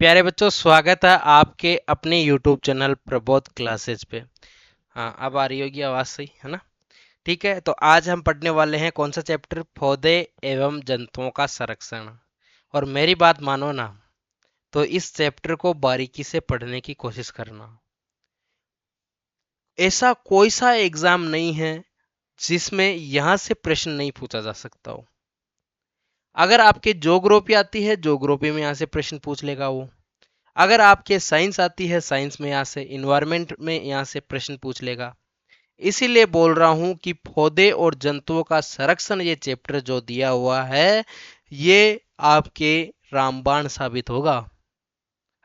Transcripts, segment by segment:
प्यारे बच्चों, स्वागत है आपके अपने YouTube चैनल प्रबोध क्लासेज पे। हाँ, अब आ रही होगी आवाज़ सही, है ना? ठीक है, तो आज हम पढ़ने वाले हैं कौन सा चैप्टर? पौधे एवं जंतुओं का संरक्षण। और मेरी बात मानो ना, तो इस चैप्टर को बारीकी से पढ़ने की कोशिश करना। ऐसा कोई सा एग्जाम नहीं है जिसमें यहाँ से प्रश्न नहीं पूछा जा सकता हो। अगर आपके ज्योग्राफी आती है, ज्योग्राफी में यहाँ से प्रश्न पूछ लेगा वो। अगर आपके साइंस आती है, साइंस में यहाँ से, इन्वायरमेंट में यहाँ से प्रश्न पूछ लेगा। इसीलिए बोल रहा हूं कि पौधे और जंतुओं का संरक्षण ये चैप्टर जो दिया हुआ है, ये आपके रामबाण साबित होगा।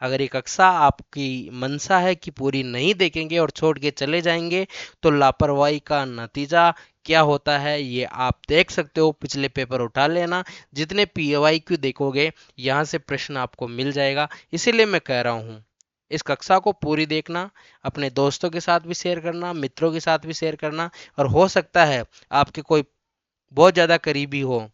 अगर ये कक्षा आपकी मंशा है कि पूरी नहीं देखेंगे और छोड़ के चले जाएंगे, तो लापरवाही का नतीजा क्या होता है ये आप देख सकते हो। पिछले पेपर उठा लेना, जितने PYQ देखोगे यहाँ से प्रश्न आपको मिल जाएगा। इसीलिए मैं कह रहा हूँ, इस कक्षा को पूरी देखना, अपने दोस्तों के साथ भी शेयर करना, मित्रों के साथ भी शेयर करना। और हो सकता है आपके कोई बहुत ज़्यादा करीबी हो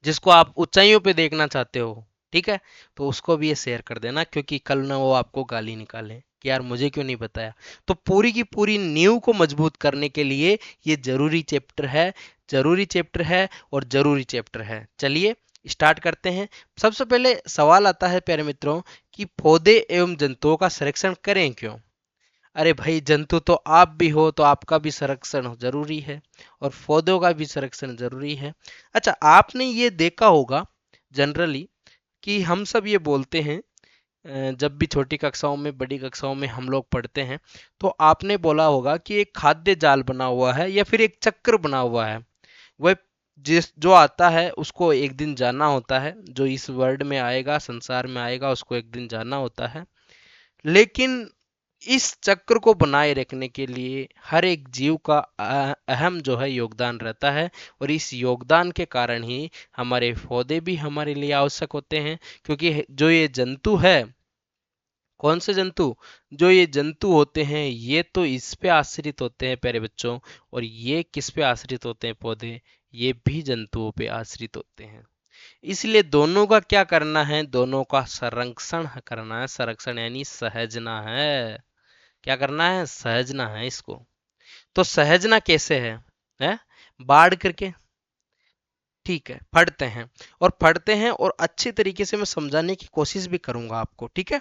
जिसको आप ऊंचाइयों पे देखना चाहते हो, ठीक है, तो उसको भी ये शेयर कर देना, क्योंकि कल ना वो आपको गाली निकाले कि यार मुझे क्यों नहीं बताया। तो पूरी की पूरी नींव को मजबूत करने के लिए ये जरूरी चैप्टर है, जरूरी चैप्टर है और जरूरी चैप्टर है। चलिए स्टार्ट करते हैं। सबसे पहले सवाल आता है प्यारे मित्रों कि पौधे एवं जंतुओं का संरक्षण करें क्यों? अरे भाई, जंतु तो आप भी हो, तो आपका भी संरक्षण जरूरी है और पौधों का भी संरक्षण जरूरी है। अच्छा, आपने ये देखा होगा जनरली कि हम सब ये बोलते हैं, जब भी छोटी कक्षाओं में, बड़ी कक्षाओं में हम लोग पढ़ते हैं, तो आपने बोला होगा कि एक खाद्य जाल बना हुआ है या फिर एक चक्र बना हुआ है। वह जिस जो आता है उसको एक दिन जाना होता है, जो इस वर्ल्ड में आएगा, संसार में आएगा, उसको एक दिन जाना होता है। लेकिन इस चक्र को बनाए रखने के लिए हर एक जीव का अहम जो है योगदान रहता है। और इस योगदान के कारण ही हमारे पौधे भी हमारे लिए आवश्यक होते हैं, क्योंकि जो ये जंतु है, कौन से जंतु, जो ये जंतु होते हैं, ये तो इस पे आश्रित होते हैं प्यारे बच्चों। और ये किस पे आश्रित होते हैं? पौधे, ये भी जंतुओं पे आश्रित होते हैं। इसलिए दोनों का क्या करना है? दोनों का संरक्षण करना है। संरक्षण यानी सहजना है। क्या करना है? सहजना है इसको। तो सहजना कैसे है? बाढ़ करके। ठीक है, पढ़ते हैं और पढ़ते हैं और अच्छी तरीके से मैं समझाने की कोशिश भी करूंगा आपको, ठीक है।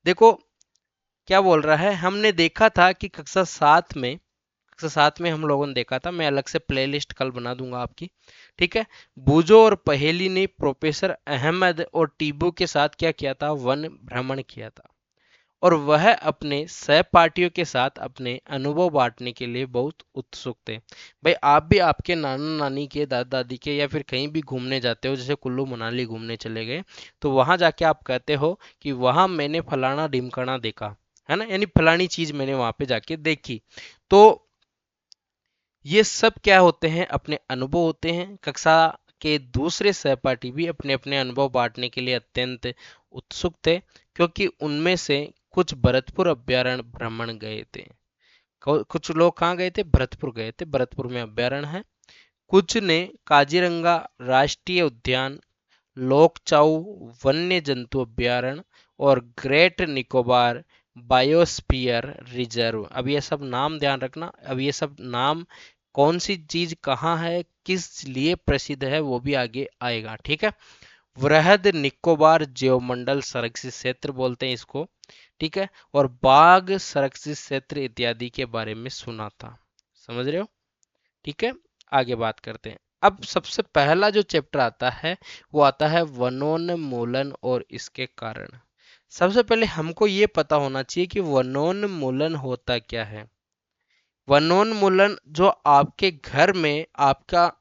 देखो क्या बोल रहा है। हमने देखा था कि कक्षा 7 में हम लोगों ने देखा था, मैं अलग से प्लेलिस्ट कल बना दूंगा आपकी, ठीक है। बूजो और पहेली ने प्रोफेसर अहमद और टीबू के साथ क्या किया था? वन भ्रमण किया था। और वह अपने सहपाठियों के साथ अपने अनुभव बांटने के लिए बहुत उत्सुक थे। भाई, आप भी आपके नाना नानी के, दादा दादी के, या फिर कहीं भी घूमने जाते हो, जैसे कुल्लू मनाली घूमने चले गए, तो वहां जाके आप कहते हो कि वहां मैंने फलाना ढिमकाना देखा, है ना, यानी फलानी चीज मैंने वहां पे जाके देखी। तो ये सब क्या होते हैं? अपने अनुभव होते हैं। कक्षा के दूसरे सहपाठी भी अपने अपने अनुभव बांटने के लिए अत्यंत उत्सुक थे, क्योंकि उनमें से कुछ भरतपुर अभ्यारण्य भ्रमण गए थे। कुछ लोग कहाँ गए थे? भरतपुर गए थे। भरतपुर में अभ्यारण्य है। कुछ ने काजीरंगा राष्ट्रीय उद्यान, लोकचाऊ वन्य जंतु अभ्यारण्य और ग्रेट निकोबार बायोस्फीयर रिजर्व। अब ये सब नाम ध्यान रखना। अब ये सब नाम, कौन सी चीज कहाँ है, किस लिए प्रसिद्ध है, वो भी आगे आएगा, ठीक है। वृहद निकोबार जैवमंडल संरक्षित क्षेत्र बोलते हैं इसको, ठीक है। और बाघ संरक्षित क्षेत्र इत्यादि के बारे में सुना था। समझ रहे हो? ठीक है, आगे बात करते हैं। अब सबसे पहला जो चैप्टर आता है वो आता है वनोन्मूलन और इसके कारण। सबसे पहले हमको ये पता होना चाहिए कि वनोन्मूलन होता क्या है। वनोन्मूलन, जो आपके घर में आपका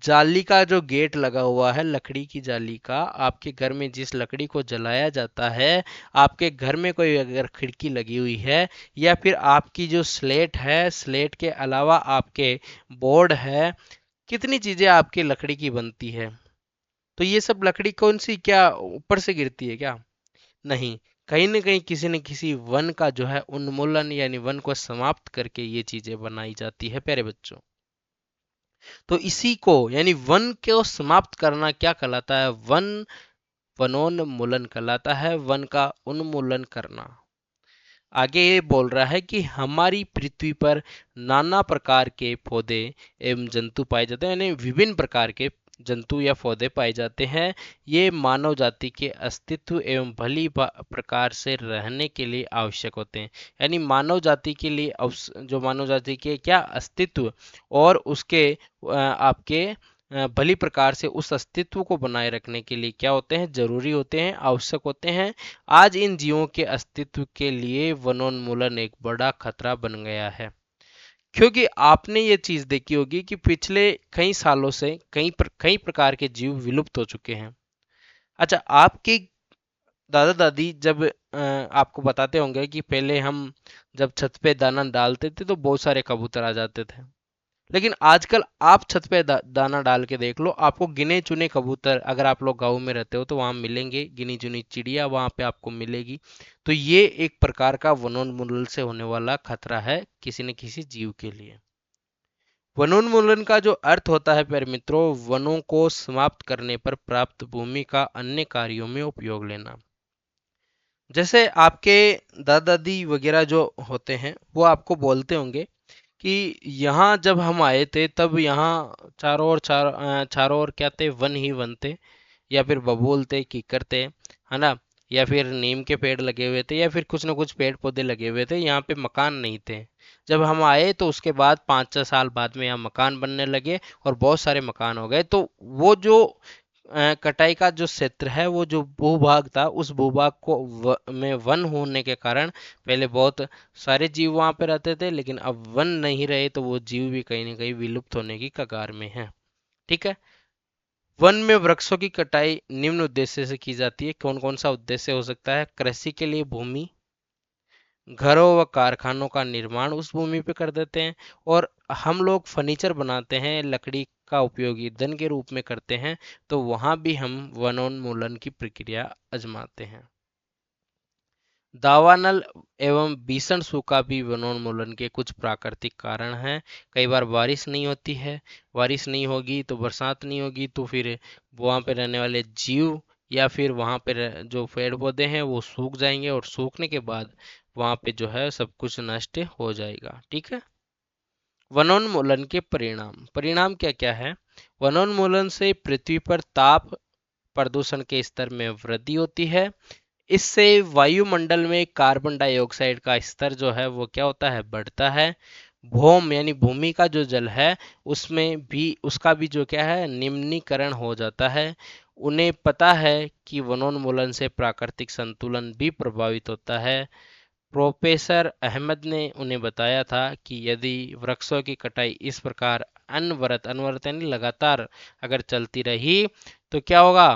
जाली का जो गेट लगा हुआ है, लकड़ी की जाली का, आपके घर में जिस लकड़ी को जलाया जाता है, आपके घर में कोई अगर खिड़की लगी हुई है, या फिर आपकी जो स्लेट है, स्लेट के अलावा आपके बोर्ड है, कितनी चीजें आपकी लकड़ी की बनती है। तो ये सब लकड़ी कौन सी, क्या ऊपर से गिरती है क्या? नहीं, कहीं न कहीं किसी न किसी वन का जो है उन्मूलन, यानी वन को समाप्त करके ये चीजें बनाई जाती है प्यारे बच्चों। तो इसी को, यानी वन को समाप्त करना क्या कहलाता है? वन वनोन्मूलन कहलाता है, वन का उन्मूलन करना। आगे ये बोल रहा है कि हमारी पृथ्वी पर नाना प्रकार के पौधे एवं जंतु पाए जाते हैं, यानी विभिन्न प्रकार के जंतु या पौधे पाए जाते हैं। ये मानव जाति के अस्तित्व एवं भली प्रकार से रहने के लिए आवश्यक होते हैं। यानी मानव जाति के लिए जो मानव जाति के क्या अस्तित्व और उसके आपके भली प्रकार से उस अस्तित्व को बनाए रखने के लिए क्या होते हैं, जरूरी होते हैं, आवश्यक होते हैं। आज इन जीवों के अस्तित्व के लिए वनोन्मूलन एक बड़ा खतरा बन गया है, क्योंकि आपने ये चीज देखी होगी कि पिछले कई सालों से कई प्रकार के जीव विलुप्त हो चुके हैं। अच्छा, आपकी दादा दादी जब आपको बताते होंगे कि पहले हम जब छत पे दाना डालते थे तो बहुत सारे कबूतर आ जाते थे, लेकिन आजकल आप छत पे दाना डाल के देख लो, आपको गिने चुने कबूतर, अगर आप लोग गांव में रहते हो तो वहां मिलेंगे, गिनी चुनी चिड़िया वहां पे आपको मिलेगी। तो ये एक प्रकार का वनोन्मूलन से होने वाला खतरा है किसी न किसी जीव के लिए। वनोन्मूलन का जो अर्थ होता है प्यारे मित्रों, वनों को समाप्त करने पर प्राप्त भूमि का अन्य कार्यों में उपयोग लेना। जैसे आपके दादा दादी वगैरह जो होते हैं वो आपको बोलते होंगे कि यहाँ जब हम आए थे तब यहाँ चारों ओर क्या थे, वन ही वन थे, या फिर बबूल थे, कीकर थे, है ना, या फिर नीम के पेड़ लगे हुए थे, या फिर कुछ ना कुछ पेड़ पौधे लगे हुए थे, यहाँ पे मकान नहीं थे। जब हम आए तो उसके बाद 5-6 साल बाद में यहाँ मकान बनने लगे और बहुत सारे मकान हो गए। तो वो जो कटाई का जो क्षेत्र है, वो जो भूभाग था, उस भूभाग को में वन होने के कारण पहले बहुत सारे जीव वहां पे रहते थे, लेकिन अब वन नहीं रहे तो वो जीव भी कहीं ना कहीं विलुप्त होने की कगार में है। ठीक है। वन में वृक्षों की कटाई निम्न उद्देश्य से की जाती है। कौन कौन सा उद्देश्य हो सकता है? कृषि के लिए भूमि, घरों व कारखानों का निर्माण उस भूमि पे कर देते हैं, और हम लोग फर्नीचर बनाते हैं, लकड़ी का उपयोग ईंधन के रूप में करते हैं, तो वहां भी हम वनोन्मूलन की प्रक्रिया आजमाते हैं। दावानल एवं भीषण सूखा भी वनोन्मूलन के कुछ प्राकृतिक कारण हैं। कई बार बारिश नहीं होती है, बारिश नहीं होगी तो बरसात नहीं होगी, तो फिर वहाँ पे रहने वाले जीव या फिर वहाँ पे जो पेड़ पौधे हैं वो सूख जाएंगे, और सूखने के बाद वहाँ पे जो है सब कुछ नष्ट हो जाएगा। ठीक है। वनोन्मूलन के परिणाम, परिणाम क्या क्या है? वनोन्मूलन से पृथ्वी पर ताप प्रदूषण के स्तर में वृद्धि होती है। इससे वायुमंडल में कार्बन डाइऑक्साइड का स्तर जो है वो क्या होता है, बढ़ता है। भौम यानी भूमि का जो जल है उसमें भी उसका भी जो क्या है, निम्नीकरण हो जाता है। उन्हें पता है कि वनोन्मूलन से प्राकृतिक संतुलन भी प्रभावित होता है। प्रोफेसर अहमद ने उन्हें बताया था कि यदि वृक्षों की कटाई इस प्रकार अनवरत अनवरत यानी लगातार अगर चलती रही तो क्या होगा,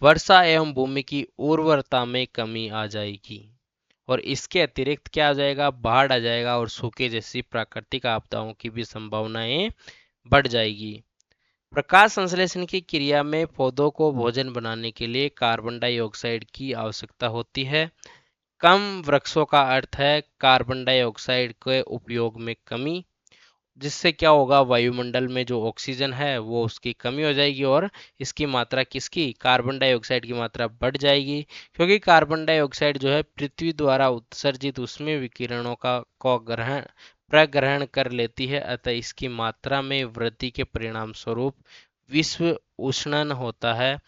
वर्षा एवं भूमि की उर्वरता में कमी आ जाएगी, और इसके अतिरिक्त क्या आ जाएगा, बाढ़ आ जाएगा, और सूखे जैसी प्राकृतिक आपदाओं की भी संभावनाएं बढ़ जाएगी। प्रकाश संश्लेषण की क्रिया में पौधों को भोजन बनाने के लिए कार्बन डाइऑक्साइड की आवश्यकता होती है। कम वृक्षों का अर्थ है कार्बन डाइऑक्साइड के उपयोग में कमी, जिससे क्या होगा, वायुमंडल में जो ऑक्सीजन है वो उसकी कमी हो जाएगी, और इसकी मात्रा किसकी, कार्बन डाइऑक्साइड की मात्रा बढ़ जाएगी, क्योंकि कार्बन डाइऑक्साइड जो है पृथ्वी द्वारा उत्सर्जित उसमें विकिरणों का को ग्रहण प्रग्रहण कर लेती है। अतः इसकी मात्रा में वृद्धि के परिणाम स्वरूप विश्व उष्णन होता है।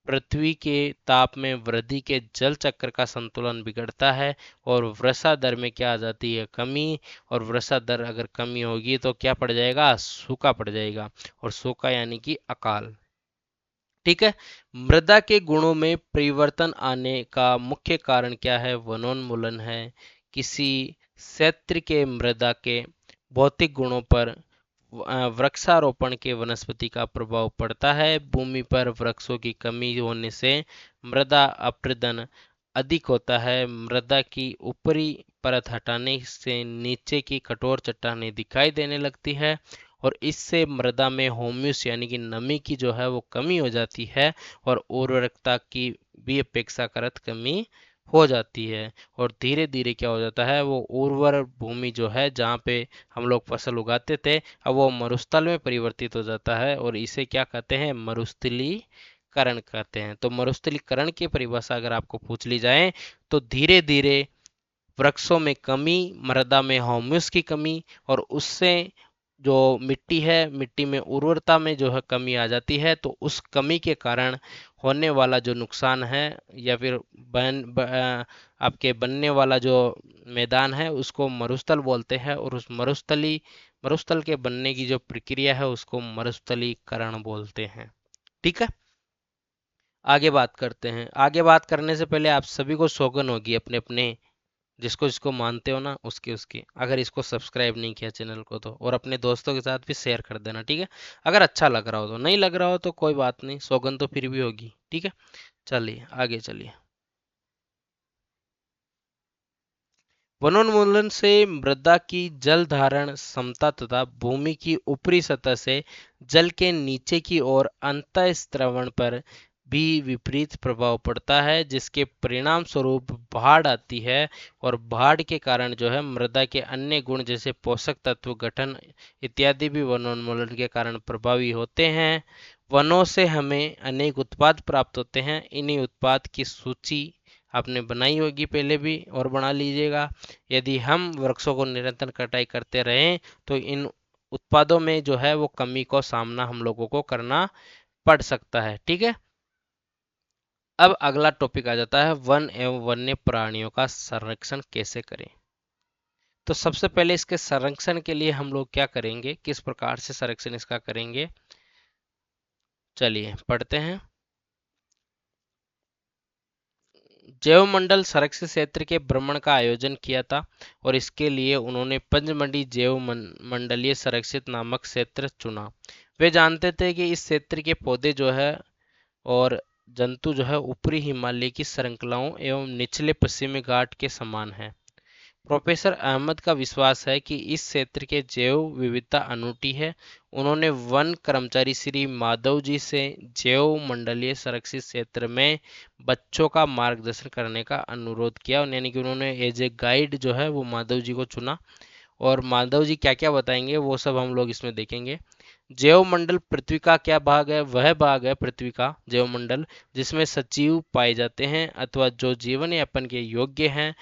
पृथ्वी के ताप में वृद्धि के जल चक्र का संतुलन बिगड़ता है, और वर्षा दर में क्या आ जाती है, कमी, और वर्षा दर अगर कमी होगी तो क्या पड़ जाएगा, सूखा पड़ जाएगा, और सूखा यानी कि अकाल। ठीक है। मृदा के गुणों में परिवर्तन आने का मुख्य कारण क्या है, वनोन्मूलन है। किसी क्षेत्र के मृदा के भौतिक गुणों पर वृक्षारोपण के वनस्पति का प्रभाव पड़ता है। भूमि पर वृक्षों की कमी होने से मृदा अपरदन अधिक होता है। मृदा की ऊपरी परत हटाने से नीचे की कठोर चट्टानें दिखाई देने लगती है, और इससे मृदा में ह्यूमस यानी कि नमी की जो है वो कमी हो जाती है, और उर्वरकता की भी अपेक्षाकृत कमी हो जाती है, और धीरे धीरे क्या हो जाता है, वो उर्वर भूमि जो है जहाँ पे हम लोग फसल उगाते थे अब वो मरुस्थल में परिवर्तित हो जाता है, और इसे क्या कहते हैं, मरुस्थलीकरण करण कहते हैं। तो मरुस्थलीकरण की परिभाषा अगर आपको पूछ ली जाए तो धीरे धीरे वृक्षों में कमी, मृदा में ह्यूमस की कमी, और उससे जो मिट्टी है, मिट्टी में उर्वरता में जो है कमी आ जाती है। तो उस कमी के कारण होने वाला जो नुकसान है, या फिर आपके बनने वाला जो मैदान है उसको मरुस्थल बोलते हैं, और उस मरुस्थल के बनने की जो प्रक्रिया है उसको मरुस्थलीकरण बोलते हैं। ठीक है, आगे बात करते हैं। आगे बात करने से पहले आप सभी को सौगंध होगी अपने अपने, जिसको जिसको मानते हो ना उसकी उसकी, अगर इसको सब्सक्राइब नहीं किया चैनल को तो, और अपने दोस्तों के साथ भी शेयर कर देना। ठीक है, अगर अच्छा लग रहा हो तो, नहीं लग रहा हो तो कोई बात नहीं, सौगंध तो फिर भी होगी। ठीक है, चलिए आगे चलिए। वनोन्मूलन से मृदा की जल धारण क्षमता तथा भूमि की ऊपरी सतह से जल के नीचे की ओर अंतः स्त्रवण पर भी विपरीत प्रभाव पड़ता है, जिसके परिणाम स्वरूप बाढ़ आती है। और बाढ़ के कारण जो है मृदा के अन्य गुण जैसे पोषक तत्व गठन इत्यादि भी वनोन्मूलन के कारण प्रभावी होते हैं। वनों से हमें अनेक उत्पाद प्राप्त होते हैं। इन्हीं उत्पाद की सूची आपने बनाई होगी पहले भी, और बना लीजिएगा। यदि हम वृक्षों को निरंतर कटाई करते रहें तो इन उत्पादों में जो है वो कमी को सामना हम लोगों को करना पड़ सकता है। ठीक है, अब अगला टॉपिक आ जाता है वन एवं वन्य प्राणियों का संरक्षण कैसे करें। तो सबसे पहले इसके संरक्षण के लिए हम लोग क्या करेंगे, किस प्रकार से संरक्षण इसका करेंगे, चलिए पढ़ते हैं। जैवमंडल संरक्षित क्षेत्र के भ्रमण का आयोजन किया था, और इसके लिए उन्होंने पंचमढ़ी जैव मंडलीय संरक्षित नामक क्षेत्र चुना। वे जानते थे कि इस क्षेत्र के पौधे जो है और जंतु जो है ऊपरी हिमालय की श्रृंखलाओं एवं निचले पश्चिमी घाट के समान है। प्रोफेसर अहमद का विश्वास है कि इस क्षेत्र के जैव विविधता अनूठी है। उन्होंने वन कर्मचारी श्री माधव जी से जैव मंडलीय संरक्षित क्षेत्र में बच्चों का मार्गदर्शन करने का अनुरोध किया, यानी कि उन्होंने एज ए गाइड जो है वो माधव जी को चुना। और माधव जी क्या क्या बताएंगे वो सब हम लोग इसमें देखेंगे। जैव मंडल पृथ्वी का क्या भाग है, वह भाग है पृथ्वी का जैव मंडल जिसमें सजीव पाए जाते हैं अथवा जो जीवन यापन के योग्य हैं।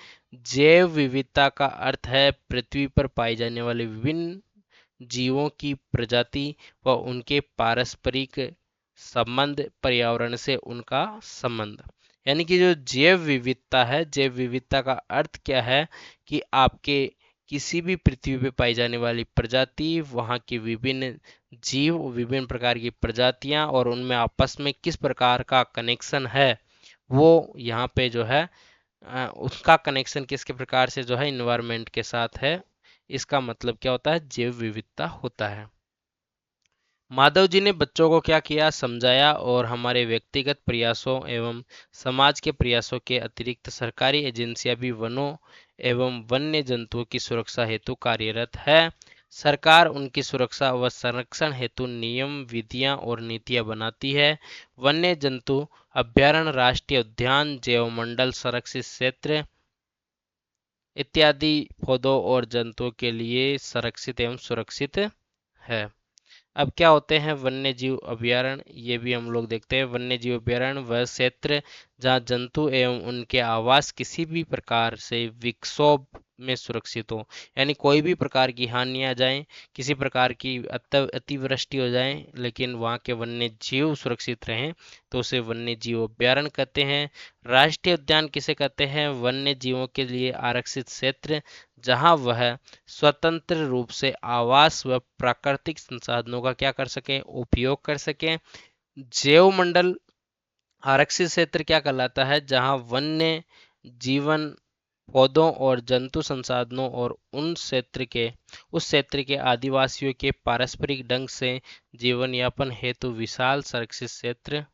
जैव विविधता का अर्थ है पृथ्वी पर पाई जाने वाले विभिन्न जीवों की प्रजाति व उनके पारस्परिक संबंध, पर्यावरण से उनका संबंध। यानी कि जो जैव विविधता है, जैव विविधता का अर्थ क्या है कि आपके किसी भी पृथ्वी पे पाई जाने वाली प्रजाति, वहाँ की विभिन्न जीव, विभिन्न प्रकार की प्रजातियां और उनमें आपस में किस प्रकार का कनेक्शन है, वो यहाँ पे जो है उसका कनेक्शन किसके प्रकार से जो है इन्वायरमेंट के साथ है। इसका मतलब क्या होता है, जैव विविधता होता है। माधव जी ने बच्चों को क्या किया, समझाया, और हमारे व्यक्तिगत प्रयासों एवं समाज के प्रयासों के अतिरिक्त सरकारी एजेंसियां भी वनों एवं वन्य जंतुओं की सुरक्षा हेतु कार्यरत है। सरकार उनकी सुरक्षा व संरक्षण हेतु नियम, विधियां और नीतियां बनाती है। वन्य जंतु अभ्यारण्य, राष्ट्रीय उद्यान, जैवमंडल संरक्षित क्षेत्र इत्यादि पौधों और जंतुओं के लिए संरक्षित एवं सुरक्षित है। अब क्या होते हैं वन्य जीव अभ्यारण्य, ये भी हम लोग देखते हैं। वन्य जीव अभ्यारण्य वह क्षेत्र जहाँ जंतु एवं उनके आवास किसी भी प्रकार से विक्षोभ में सुरक्षित हो, यानी कोई भी प्रकार की हानि आ जाए, किसी प्रकार की अतिवृष्टि हो जाए, लेकिन वहाँ के वन्य जीव सुरक्षित रहें, तो उसे वन्य जीव अभ्यारण्य कहते हैं। राष्ट्रीय उद्यान किसे कहते हैं, वन्य जीवों के लिए आरक्षित क्षेत्र जहाँ वह स्वतंत्र रूप से आवास व प्राकृतिक संसाधनों का क्या कर सकें, उपयोग कर सकें। जैव मंडल आरक्षित क्षेत्र क्या कहलाता है, जहाँ वन्य जीवन, पौधों और जंतु संसाधनों और उस क्षेत्र के आदिवासियों के पारस्परिक ढंग से जीवन यापन हेतु विशाल संरक्षित क्षेत्र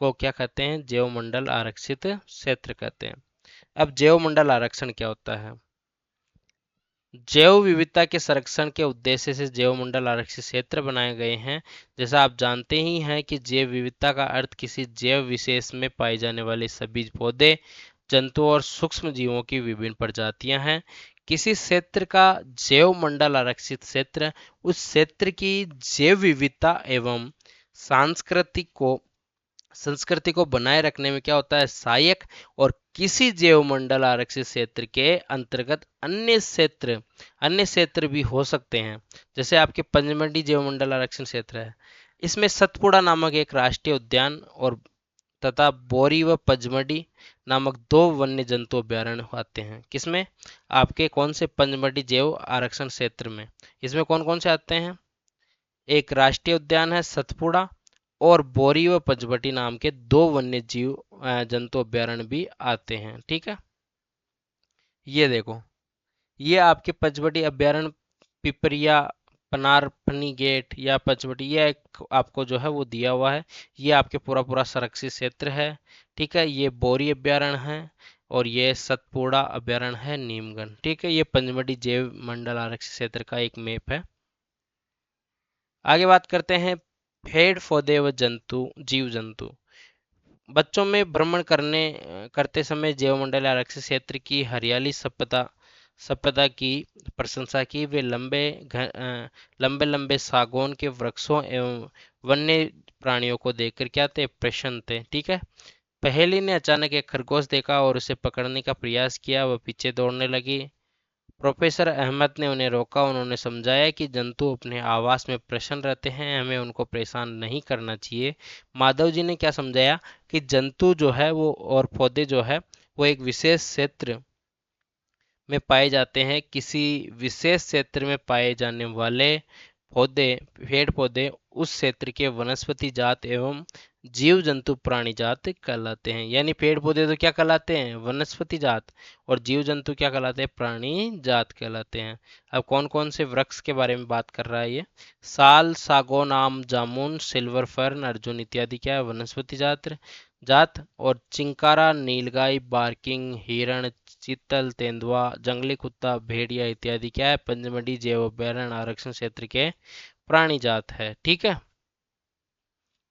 को क्या कहते हैं, जैव मंडल आरक्षित क्षेत्र कहते हैं। अब जैव मंडल आरक्षण क्या होता है, जैव विविधता के संरक्षण के उद्देश्य से जैव मंडल आरक्षित क्षेत्र बनाए गए हैं। जैसा आप जानते ही हैं कि जैव विविधता का अर्थ किसी जैव विशेष में पाए जाने वाले सभी पौधे, जंतु और सूक्ष्म जीवों की विभिन्न प्रजातियां हैं। किसी क्षेत्र का जैव मंडल आरक्षित क्षेत्र उस क्षेत्र की जैव विविधता एवं सांस्कृतिक को संस्कृति को बनाए रखने में क्या होता है, सहायक। और किसी जैव मंडल आरक्षित क्षेत्र के अंतर्गत अन्य क्षेत्र भी हो सकते हैं। जैसे आपके पंचमढ़ी जैव मंडल आरक्षण क्षेत्र है, इसमें सतपुड़ा नामक एक राष्ट्रीय उद्यान और तथा बोरी व पचमढ़ी नामक दो वन्य जंतु अभ्यारण्य आते हैं। किसमें, आपके कौन से, पंचमढ़ी जैव आरक्षण क्षेत्र में। इसमें कौन कौन से आते हैं, एक राष्ट्रीय उद्यान है सतपुड़ा, और बोरी व पचमढ़ी नाम के दो वन्य जीव जंतु अभ्यारण्य भी आते हैं। ठीक है, ये देखो, ये आपके पचमढ़ी अभ्यारण्य, पिपरिया, पनारफनी गेट या पचमढ़ी, ये एक आपको जो है वो दिया हुआ है। ये आपके पूरा पूरा संरक्षित क्षेत्र है। ठीक है, ये बोरी अभ्यारण्य है और ये सतपुड़ा अभ्यारण्य है, नीमगढ़। ठीक है, ये पंचमढ़ी जैव मंडल आरक्षित क्षेत्र का एक मैप है। आगे बात करते हैं पेड़ पौधे व जीव जंतु। बच्चों में भ्रमण करते समय जैव मंडल आरक्षित क्षेत्र की हरियाली सभ्यता की प्रशंसा की। वे लंबे लंबे सागौन के वृक्षों एवं वन्य प्राणियों को देखकर क्या थे, प्रसन्न थे। ठीक है, पहेली ने अचानक एक खरगोश देखा और उसे पकड़ने का प्रयास किया। वह पीछे दौड़ने लगी। प्रोफेसर अहमद ने उन्हें रोका। उन्होंने समझाया कि जंतु अपने आवास में प्रसन्न रहते हैं, हमें उनको परेशान नहीं करना चाहिए। माधव जी ने क्या समझाया कि जंतु जो है वो और पौधे जो है वो एक विशेष क्षेत्र में पाए जाते हैं। किसी विशेष क्षेत्र में पाए जाने वाले पौधे, पेड़ पौधे उस क्षेत्र के वनस्पति जात एवं जीव जंतु प्राणी जात कहलाते हैं। यानी पेड़ पौधे तो क्या कहलाते हैं, वनस्पति जात, और जीव जंतु क्या कहलाते हैं, प्राणी जात कहलाते हैं। अब कौन कौन से वृक्ष के बारे में बात कर रहा है ये, साल, सागौन, आम, जामुन, सिल्वर फर्न, अर्जुन इत्यादि क्या है, वनस्पति जात। और चिंकारा, नीलगाय, बार्किंग, हिरण, चीतल, तेंदुआ, जंगली कुत्ता, भेड़िया इत्यादि क्या है, पंचमढ़ी जैव अभ्यारण्य आरक्षण क्षेत्र के प्राणी जात है। ठीक है,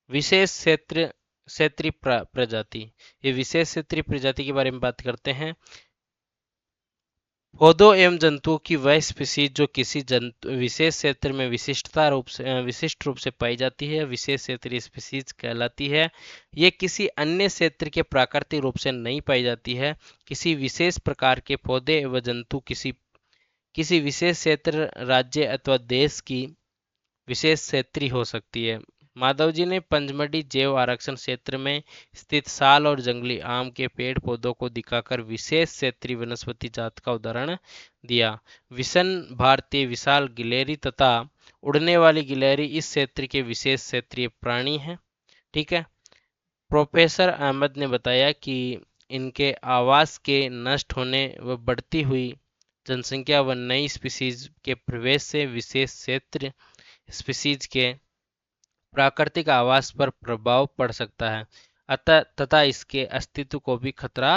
विशेष क्षेत्रीय प्रजाति, ये विशेष क्षेत्रीय प्रजाति के बारे में बात करते हैं। पौधों एवं जंतुओं की वह स्पीसीज जो किसी विशेष क्षेत्र में विशिष्ट रूप से पाई जाती है, विशेष क्षेत्रीय स्पीसीज कहलाती है। ये किसी अन्य क्षेत्र के प्राकृतिक रूप से नहीं पाई जाती है। किसी विशेष प्रकार के पौधे एवं जंतु किसी विशेष क्षेत्र, राज्य अथवा देश की विशेष क्षेत्रीय हो सकती है। माधव जी ने पंचमढ़ी जैव आरक्षण क्षेत्र में स्थित साल और जंगली आम के पेड़ पौधों को दिखाकर विशेष क्षेत्रीय वनस्पति जात का उदाहरण दिया। विशन भारतीय विशाल गिलहरी तथा उड़ने वाली गिलहरी इस क्षेत्र के विशेष क्षेत्रीय प्राणी हैं। ठीक है, प्रोफेसर अहमद ने बताया कि इनके आवास के नष्ट होने व बढ़ती हुई जनसंख्या व नई स्पीसीज के प्रवेश से विशेष क्षेत्र स्पीसीज के प्राकृतिक आवास पर प्रभाव पड़ सकता है, तथा इसके अस्तित्व को भी खतरा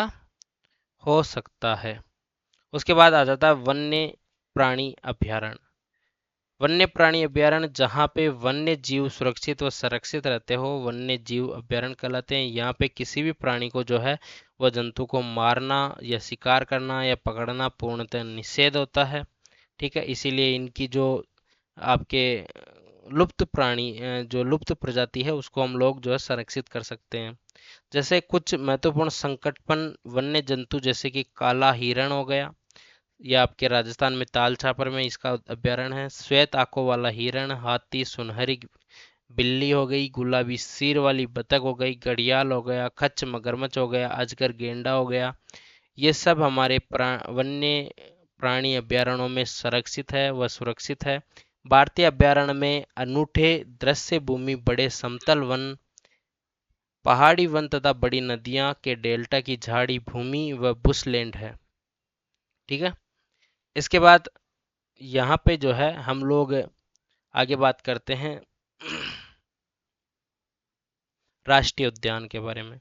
हो सकता है। उसके बाद आ जाता है वन्य प्राणी अभ्यारण्य। वन्य प्राणी अभ्यारण्य जहाँ पे वन्य जीव सुरक्षित व संरक्षित रहते हो, वन्य जीव अभ्यारण्य कहलाते हैं। यहाँ पे किसी भी प्राणी को जो है वह जंतु को मारना या शिकार करना या पकड़ना पूर्णतः निषेध होता है। ठीक है, इसीलिए इनकी जो आपके जो लुप्त प्रजाति है उसको हम लोग जो है संरक्षित कर सकते हैं। जैसे कुछ महत्वपूर्ण संकटपन वन्य जंतु जैसे कि काला हिरण हो गया, या आपके राजस्थान में ताल छापर में इसका अभ्यारण्य है। श्वेत आंखों वाला हिरण, हाथी, सुनहरी बिल्ली हो गई, गुलाबी सिर वाली बतख हो गई, घड़ियाल हो गया, खच्च मगरमच्छ हो गया, अजगर गेंडा हो गया। ये सब हमारे वन्य प्राणी अभ्यारण्यों में संरक्षित है व सुरक्षित है। भारतीय अभ्यारण्य में अनूठे दृश्य भूमि, बड़े समतल वन, पहाड़ी वन तथा बड़ी नदियां के डेल्टा की झाड़ी भूमि व बुशलैंड है। ठीक है, इसके बाद यहाँ पे जो है हम लोग आगे बात करते हैं राष्ट्रीय उद्यान के बारे में।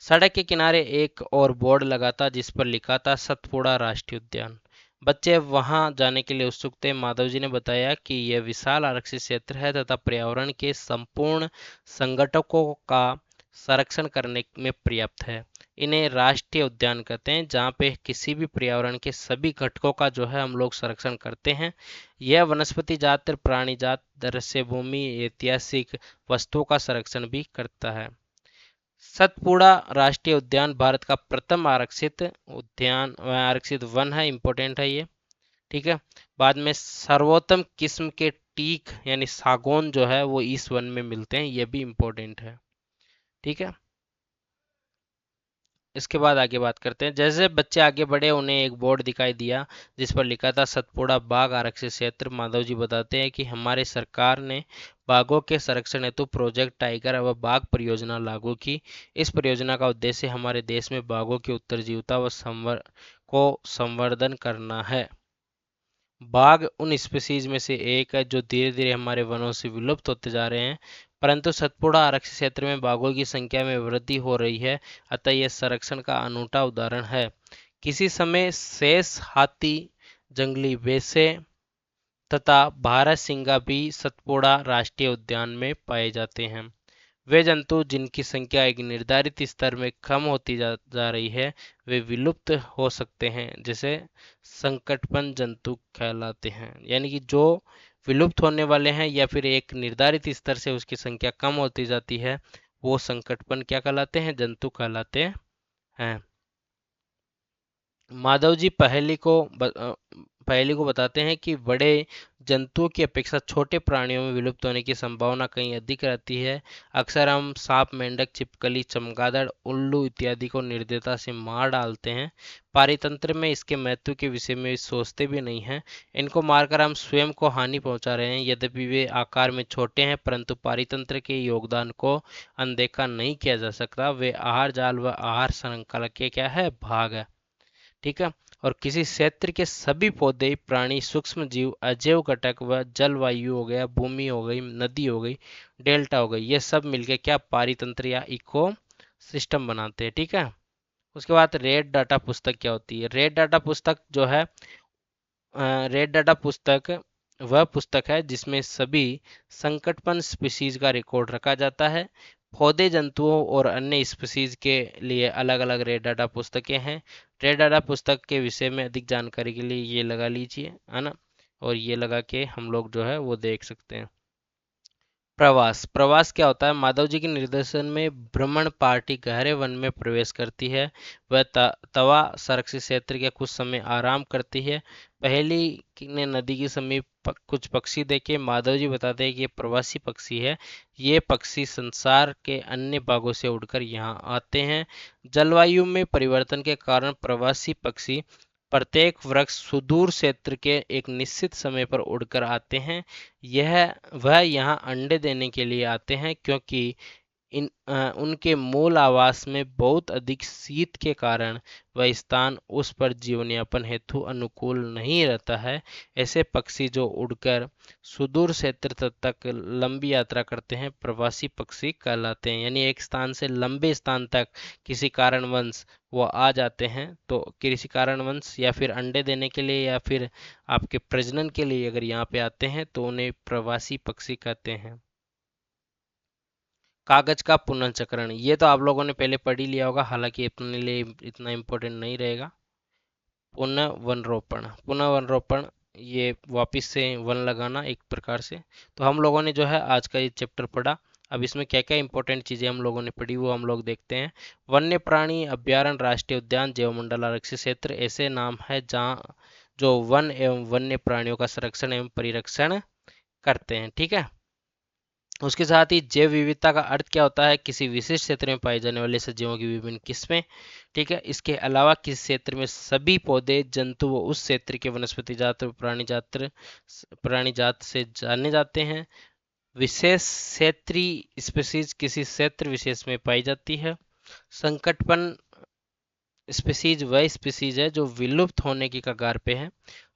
सड़क के किनारे एक और बोर्ड लगा था जिस पर लिखा था सतपुड़ा राष्ट्रीय उद्यान। बच्चे वहां जाने के लिए उत्सुक थे। माधव जी ने बताया कि यह विशाल आरक्षित क्षेत्र है तथा पर्यावरण के संपूर्ण संगठकों का संरक्षण करने में पर्याप्त है। इन्हें राष्ट्रीय उद्यान कहते हैं जहाँ पे किसी भी पर्यावरण के सभी घटकों का जो है हम लोग संरक्षण करते हैं। यह वनस्पति जात, प्राणी जात, दृश्य भूमि, ऐतिहासिक वस्तुओं का संरक्षण भी करता है। सतपुड़ा राष्ट्रीय उद्यान भारत का प्रथम आरक्षित उद्यान आरक्षित वन है, इंपॉर्टेंट है ये। ठीक है। बाद में सर्वोत्तम किस्म के टीक यानी सागौन जो है वो इस वन में मिलते हैं, ये भी इंपॉर्टेंट है। ठीक है। इसके बाद आगे बात करते हैं। जैसे बच्चे आगे बढ़े उन्हें एक बोर्ड दिखाई दिया जिस पर लिखा था सतपुड़ा बाघ आरक्षित क्षेत्र। माधव जी बताते हैं कि हमारे सरकार ने बाघों के संरक्षण हेतु प्रोजेक्ट टाइगर व बाघ परियोजना लागू की। इस परियोजना का उद्देश्य हमारे देश में बाघों की उत्तरजीविता व संवर्धन करना है। बाघ उन स्पीशीज में से एक है जो धीरे धीरे हमारे वनों से विलुप्त होते जा रहे हैं, परंतु सतपुड़ा आरक्षित क्षेत्र में बाघों की संख्या में वृद्धि हो रही है, अतः यह संरक्षण का अनूठा उदाहरण है। किसी समय शेष हाथी, जंगली भैंसे तथा भारतसिंगा भी सतपुड़ा राष्ट्रीय उद्यान में पाए जाते हैं। वे जंतु जिनकी संख्या एक निर्धारित स्तर में कम होती जा रही है वे विलुप्त हो सकते हैं, जैसे संकटपन जंतु कहलाते हैं। यानी कि जो विलुप्त होने वाले हैं या फिर एक निर्धारित स्तर से उसकी संख्या कम होती जाती है वो संकटपन क्या कहलाते हैं, जंतु कहलाते हैं। माधव जी पहेली को बताते हैं कि बड़े जंतुओं की अपेक्षा छोटे प्राणियों में विलुप्त होने की संभावना कहीं अधिक रहती है। अक्सर हम सांप, मेंढक, छिपकली, चमगादड़, उल्लू इत्यादि को निर्दयता से मार डालते हैं। पारितंत्र में इसके महत्व के विषय में सोचते भी नहीं हैं। इनको मारकर हम स्वयं को हानि पहुंचा रहे हैं। यद्यपि वे आकार में छोटे हैं परंतु पारितंत्र के योगदान को अनदेखा नहीं किया जा सकता। वे आहार जाल व आहार श्रृंखला के क्या है, भाग है। ठीक है। और किसी क्षेत्र के सभी पौधे, प्राणी, सूक्ष्म जीव, अजैव घटक व जलवायु हो गया, भूमि हो गई, नदी हो गई, डेल्टा हो गई, ये सब मिलके क्या पारितंत्र या इको सिस्टम बनाते हैं। ठीक है। उसके बाद रेड डाटा पुस्तक क्या होती है। रेड डाटा पुस्तक जो है, रेड डाटा पुस्तक वह पुस्तक है जिसमें सभी संकटपन स्पीशीज का रिकॉर्ड रखा जाता है। पौधे, जंतुओं और अन्य स्पीशीज के लिए अलग अलग रेड डाटा पुस्तकें हैं। रेड डाटा पुस्तक के विषय में अधिक जानकारी के लिए ये लगा लीजिए, है ना, और ये लगा के हम लोग जो है वो देख सकते हैं। प्रवास। प्रवास क्या होता है। माधव जी के निर्देशन में भ्रमण पार्टी गहरे वन में प्रवेश करती है। वह तवा संरक्षित क्षेत्र के कुछ समय आराम करती है। पहली ने नदी के समीप कुछ पक्षी देखे। माधव जी बताते हैं कि ये प्रवासी पक्षी है। ये पक्षी संसार के अन्य भागों से उड़कर यहाँ आते हैं। जलवायु में परिवर्तन के कारण प्रवासी पक्षी प्रत्येक वृक्ष सुदूर क्षेत्र के एक निश्चित समय पर उड़कर आते हैं। यह वह यहाँ अंडे देने के लिए आते हैं क्योंकि उनके मूल आवास में बहुत अधिक शीत के कारण वह स्थान उस पर जीवन यापन हेतु अनुकूल नहीं रहता है। ऐसे पक्षी जो उड़कर सुदूर क्षेत्र तक लंबी यात्रा करते हैं प्रवासी पक्षी कहलाते हैं। यानी एक स्थान से लंबे स्थान तक किसी कारणवश वो आ जाते हैं, तो किसी कारणवश या फिर अंडे देने के लिए या फिर आपके प्रजनन के लिए अगर यहाँ पे आते हैं तो उन्हें प्रवासी पक्षी कहते हैं। कागज का पुनर्चक्रण, ये तो आप लोगों ने पहले पढ़ ही लिया होगा, हालांकि अपने लिए इतना इम्पोर्टेंट नहीं रहेगा। पुनः वन रोपण, पुनः वन रोपण ये वापिस से वन लगाना एक प्रकार से। तो हम लोगों ने जो है आज का ये चैप्टर पढ़ा। अब इसमें क्या क्या इंपॉर्टेंट चीजें हम लोगों ने पढ़ी वो हम लोग देखते हैं। वन्य प्राणी अभ्यारण्य, राष्ट्रीय उद्यान, जैव मंडल आरक्षित क्षेत्र ऐसे नाम है जहाँ जो वन एवं वन्य प्राणियों का संरक्षण एवं परिरक्षण करते हैं। ठीक है। उसके साथ ही जैव विविधता का अर्थ क्या होता है, किसी विशेष क्षेत्र में पाए जाने वाले सजीवों की विभिन्न किस्में। ठीक है। इसके अलावा किसी क्षेत्र में सभी पौधे, जंतु व उस क्षेत्र के वनस्पति जात और प्राणी जात से जाने जाते हैं। विशेष क्षेत्रीय स्पीशीज किसी क्षेत्र विशेष में पाई जाती है। संकटपन स्पीसीज वह स्पीसीज है जो विलुप्त होने की कगार पे है।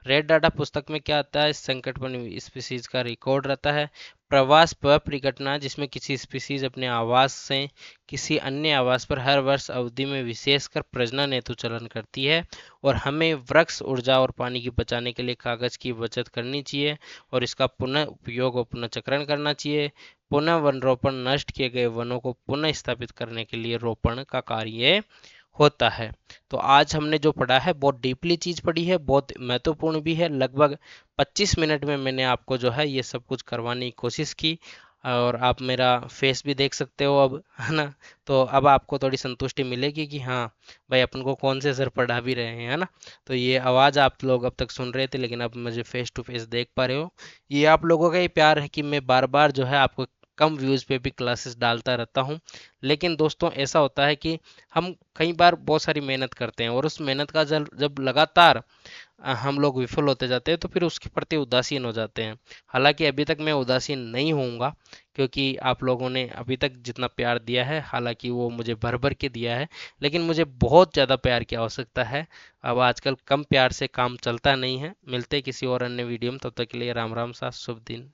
रेड डाटा पुस्तक में क्या आता है, संकटपन स्पीसीज का रिकॉर्ड रहता है। प्रवास वह परिघटना जिसमें किसी स्पीसीज अपने आवास से किसी अन्य आवास पर हर वर्ष अवधि में विशेषकर प्रजनन हेतु चलन करती है। और हमें वृक्ष, ऊर्जा और पानी की बचाने के लिए कागज की बचत करनी चाहिए और इसका पुनः उपयोग और पुनःचक्रण करना चाहिए। पुनः वन रोपण नष्ट किए गए वनों को पुनः स्थापित करने के लिए रोपण का कार्य होता है। तो आज हमने जो पढ़ा है बहुत डीपली चीज पढ़ी है, बहुत महत्वपूर्ण भी है। लगभग 25 मिनट में मैंने आपको जो है ये सब कुछ करवाने की कोशिश की। और आप मेरा फेस भी देख सकते हो अब, है ना। तो अब आपको थोड़ी संतुष्टि मिलेगी कि हाँ भाई, अपन को कौन से सर पढ़ा भी रहे हैं, है ना। तो ये आवाज़ आप लोग अब तक सुन रहे थे, लेकिन अब मुझे फेस टू फेस देख पा रहे हो। ये आप लोगों का ही प्यार है कि मैं बार बार जो है आपको कम व्यूज़ पे भी क्लासेस डालता रहता हूँ। लेकिन दोस्तों ऐसा होता है कि हम कई बार बहुत सारी मेहनत करते हैं, और उस मेहनत का जब जब लगातार हम लोग विफल होते जाते हैं, तो फिर उसके प्रति उदासीन हो जाते हैं। हालांकि अभी तक मैं उदासीन नहीं होऊंगा, क्योंकि आप लोगों ने अभी तक जितना प्यार दिया है, हालांकि वो मुझे भर भर के दिया है, लेकिन मुझे बहुत ज़्यादा प्यार की आवश्यकता है। अब आजकल कम प्यार से काम चलता नहीं है। मिलते हैं किसी और अन्य वीडियो में, तब तक के लिए राम राम सा, शुभ दिन।